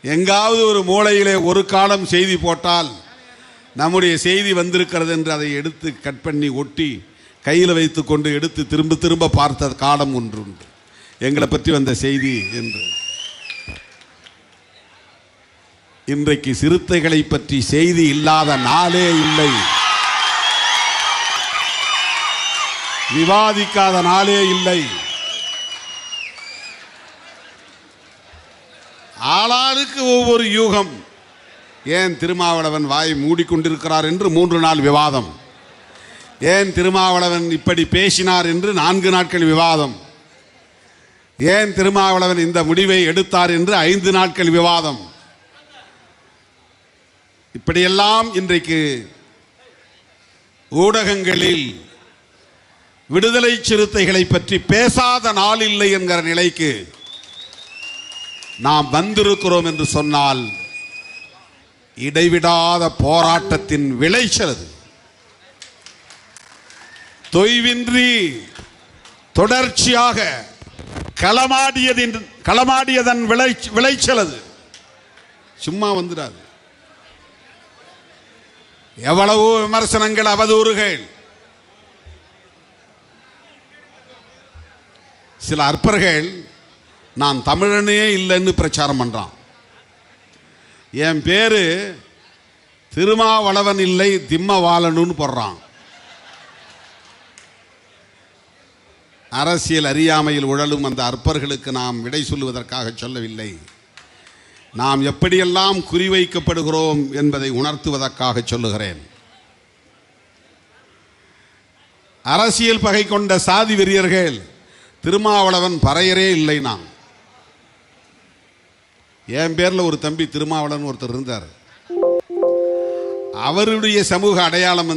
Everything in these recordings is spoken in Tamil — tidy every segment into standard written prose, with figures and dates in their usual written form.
எங்காவது ஒரு மூலையிலே ஒரு காலம் செய்தி போட்டால் நம்முடைய செய்தி வந்திருக்கிறது என்று அதை எடுத்து கட் பண்ணி ஒட்டி கையில் வைத்து கொண்டு எடுத்து திரும்ப திரும்ப பார்த்த காலம் ஒன்று உண்டு. எங்களை பற்றி வந்த செய்தி என்று. இன்றைக்கு சிறுத்தைகளை பற்றி செய்தி இல்லாத நாளே இல்லை, விவாதிக்காத நாளே இல்லை. ஆளாளுக்கு ஒவ்வொரு யூகம். ஏன் திருமாவளவன் வாய் மூடிக்கொண்டிருக்கிறார் என்று 3 நாள் விவாதம், ஏன் திருமாவளவன் இப்படி பேசினார் என்று 4 நாட்கள் விவாதம், ஏன் திருமாவளவன் இந்த முடிவை எடுத்தார் என்று 5 நாட்கள் விவாதம். இப்படியெல்லாம் இன்றைக்கு ஊடகங்களில் விடுதலை சிறுத்தைகளை பற்றி பேசாத நாள் இல்லை என்கிற நிலைக்கு நாம் வந்திருக்கிறோம் என்று சொன்னால் இடைவிடாத போராட்டத்தின் விளைச்சல் அது. தொய்வின்றி தொடர்ச்சியாக களமாடியதன் விளைச்சல் அது. சும்மா வந்துடாது. எவ்வளவோ விமர்சனங்கள், அவதூறுகள். சில அற்பர்கள் நான் தமிழனே இல்லைன்னு பிரச்சாரம் பண்றான். என் பேரு திருமாவளவன் இல்லை, திம்மவாளனுன்னு போடுறான். அரசியல் அறியாமையில் உழலும் அந்த அற்பர்களுக்கு நாம் விடை சொல்லுவதற்காக சொல்லவில்லை, நாம் எப்படியெல்லாம் குறிவைக்கப்படுகிறோம் என்பதை உணர்த்துவதற்காக சொல்லுகிறேன். அரசியல் பகை கொண்ட சாதி வெறியர்கள் திருமாவளவன் பறையரே இல்லை. நான் என் பேரில் ஒரு தம்பி திருமாவளவன் ஒருத்தர் இருந்தார். அவருடைய சமூக அடையாளம்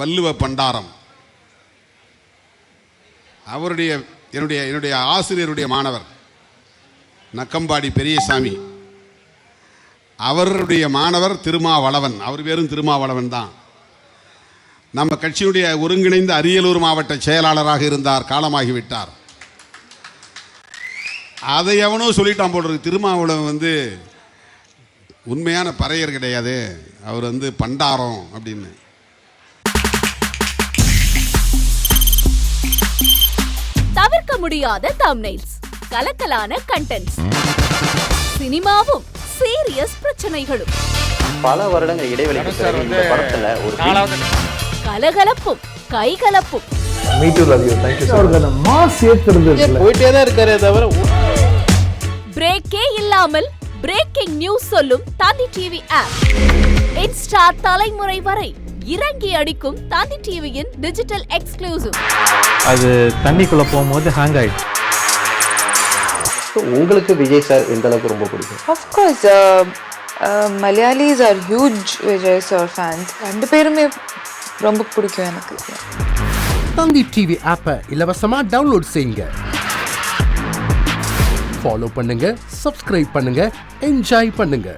வள்ளுவ பண்டாரம். அவருடைய என்னுடைய ஆசிரியருடைய மாணவர் நக்கம்பாடி பெரியசாமி, அவருடைய மாணவர் திருமாவளவன். அவர் பேரும் திருமாவளவன் தான். நம்ம கட்சியுடைய ஒருங்கிணைந்த அரியலூர் மாவட்ட செயலாளராக இருந்தார், காலமாகிவிட்டார். அதை எவனோ சொல்லிட்டான் போல இருக்கு. திருமாவளவன் உண்மையான பறையர் கிடையாது, அவர் பண்டாரம் அப்படின்னு. தவிர்க்க முடியாத தம்ப்நெயில்ஸ், கலக்கலான கண்டென்ட்ஸ், சினிமாவும் சீரியஸ் பிரச்சனைகளும், பல வருடங்கள் இடைவெளிக்கு பிறகு இந்த படத்துல ஒரு கலகலப்பும் கைகலப்பும். Me too, love you. Thank you so much. Mass ஏத்துறது போயிட்டே தான் இருக்காரே தவிர பிரேக்கே இல்லாமல் பிரேக்கிங் நியூஸ் சொல்லும் தந்தி டிவி ஆப். இன்ஸ்டா தலைமுறை வரை இறங்கி அடிக்கும் தந்தி டிவியின் டிஜிட்டல் எக்ஸ்க்ளூசிவ். அது தண்ணிக்குள்ள போகும்போது ஹேங் ஆயிடுச்சு. உங்களுக்கு விஜய் சார் எந்த அளவுக்கு ரொம்ப பிடிக்கும்? Of course, Malayalis are huge Vijay sir fans. 2 பேருமே ரொம்ப பிடிக்கும் எனக்கு. தந்தி டிவி ஆப்பை இலவசமா டவுன்லோட் செய்யுங்க, ஃபாலோ பண்ணுங்க, சப்ஸ்கிரைப் பண்ணுங்க, என்ஜாய் பண்ணுங்க.